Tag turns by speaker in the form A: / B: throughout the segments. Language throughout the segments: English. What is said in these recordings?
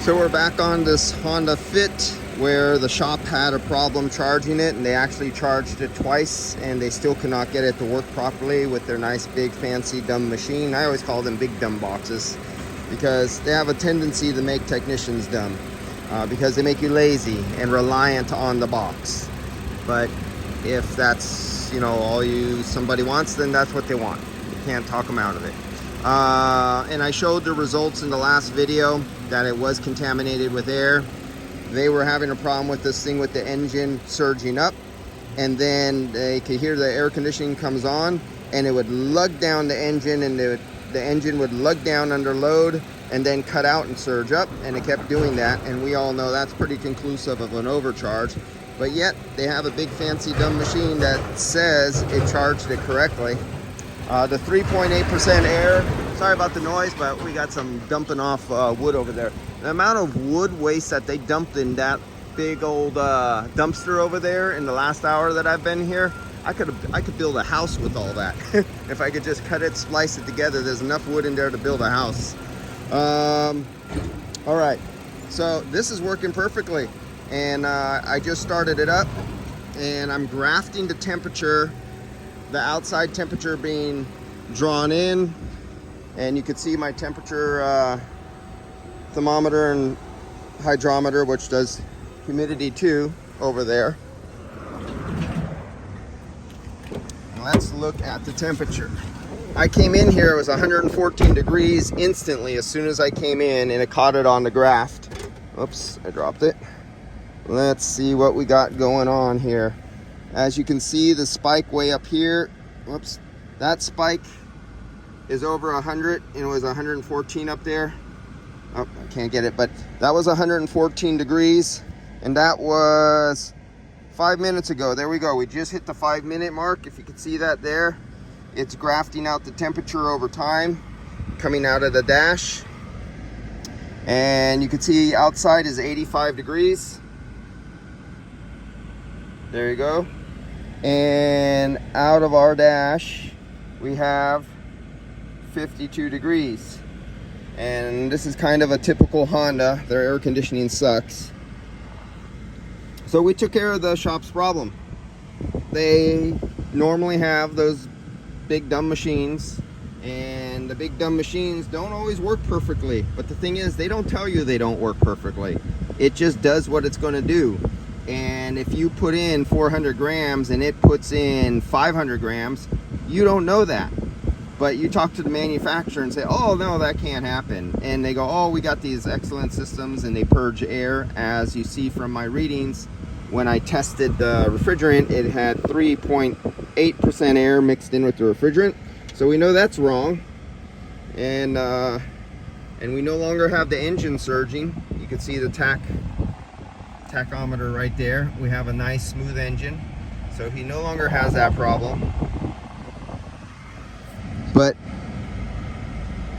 A: So we're back on this Honda Fit where the shop had a problem charging it, and they actually charged it twice and they still could not get it to work properly with their nice big fancy dumb machine. I always call them big dumb boxes because they have a tendency to make technicians dumb because they make you lazy and reliant on the box. But if that's, you know, all somebody wants, then that's what they want. You can't talk them out of it. And I showed the results in the last video that it was contaminated with air. They were having a problem with this thing with the engine surging up, and then they could hear the air conditioning comes on and it would lug down the engine, and the engine would lug down under load and then cut out and surge up, and it kept doing that. And we all know that's pretty conclusive of an overcharge, but yet they have a big fancy dumb machine that says it charged it correctly. The 3.8% air, sorry about the noise, but we got some dumping off wood over there. The amount of wood waste that they dumped in that big old dumpster over there in the last hour that I've been here, I could build a house with all that. If I could just cut it, splice it together, there's enough wood in there to build a house. All right, so this is working perfectly, and I just started it up, and I'm grafting the temperature, the outside temperature being drawn in, and you can see my temperature thermometer and hydrometer, which does humidity too, over there. Let's look at the temperature. I came in here, it was 114 degrees instantly as soon as I came in, and it caught it on the graft. Oops, I dropped it. Let's see what we got going on here. As you can see, the spike way up here, whoops, that spike is over 100, and it was 114 up there. Oh, I can't get it, but that was 114 degrees, and that was 5 minutes ago. There we go. We just hit the 5-minute mark. If you can see that there, it's grafting out the temperature over time, coming out of the dash. And you can see outside is 85 degrees. There you go. And out of our dash, we have 52 degrees. And this is kind of a typical Honda. Their air conditioning sucks. So we took care of the shop's problem. They normally have those big dumb machines, and the big dumb machines don't always work perfectly. But the thing is, they don't tell you they don't work perfectly. It just does what it's going to do. And if you put in 400 grams and it puts in 500 grams, you don't know that. But you talk to the manufacturer and say, oh no, that can't happen. And they go, oh, we got these excellent systems, and they purge air. As you see from my readings, when I tested the refrigerant, it had 3.8% air mixed in with the refrigerant. So we know that's wrong. And we no longer have the engine surging. You can see the tachometer right there. We have a nice smooth engine, so he no longer has that problem. But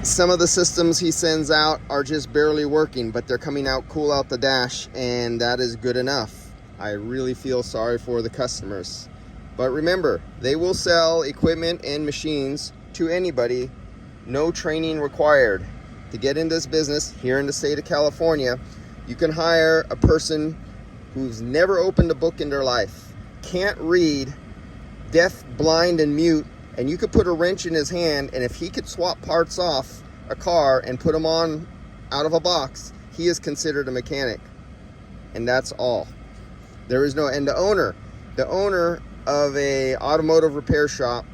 A: some of the systems he sends out are just barely working, but they're coming out cool out the dash, and that is good enough. I really feel sorry for the customers. But remember, they will sell equipment and machines to anybody, no training required. To get in this business here in the state of California, you can hire a person who's never opened a book in their life, can't read, deaf, blind, and mute, and you could put a wrench in his hand, and if he could swap parts off a car and put them on out of a box, he is considered a mechanic. And that's all. There is no, and the owner of a automotive repair shop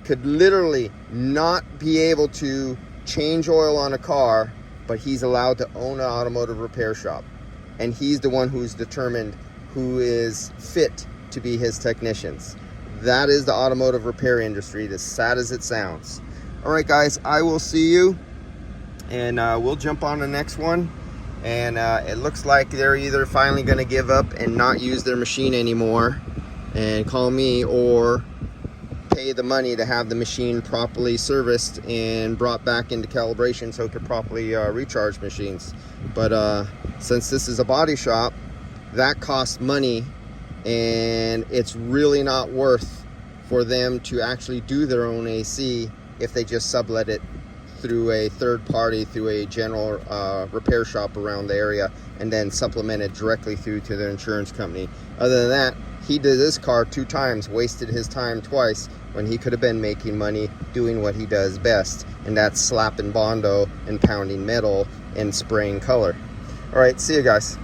A: could literally not be able to change oil on a car, but he's allowed to own an automotive repair shop. And he's the one who's determined who is fit to be his technicians. That is the automotive repair industry, as sad as it sounds. All right, guys, I will see you, and we'll jump on the next one. And it looks like they're either finally going to give up and not use their machine anymore and call me, or pay the money to have the machine properly serviced and brought back into calibration so it could properly recharge machines. But since this is a body shop, that costs money, and it's really not worth for them to actually do their own AC if they just sublet it through a third party, through a general repair shop around the area, and then supplemented directly through to the insurance company. Other than that, he did this car 2 times, wasted his time twice, when he could have been making money doing what he does best, and that's slapping Bondo and pounding metal and spraying color. All right, see you guys.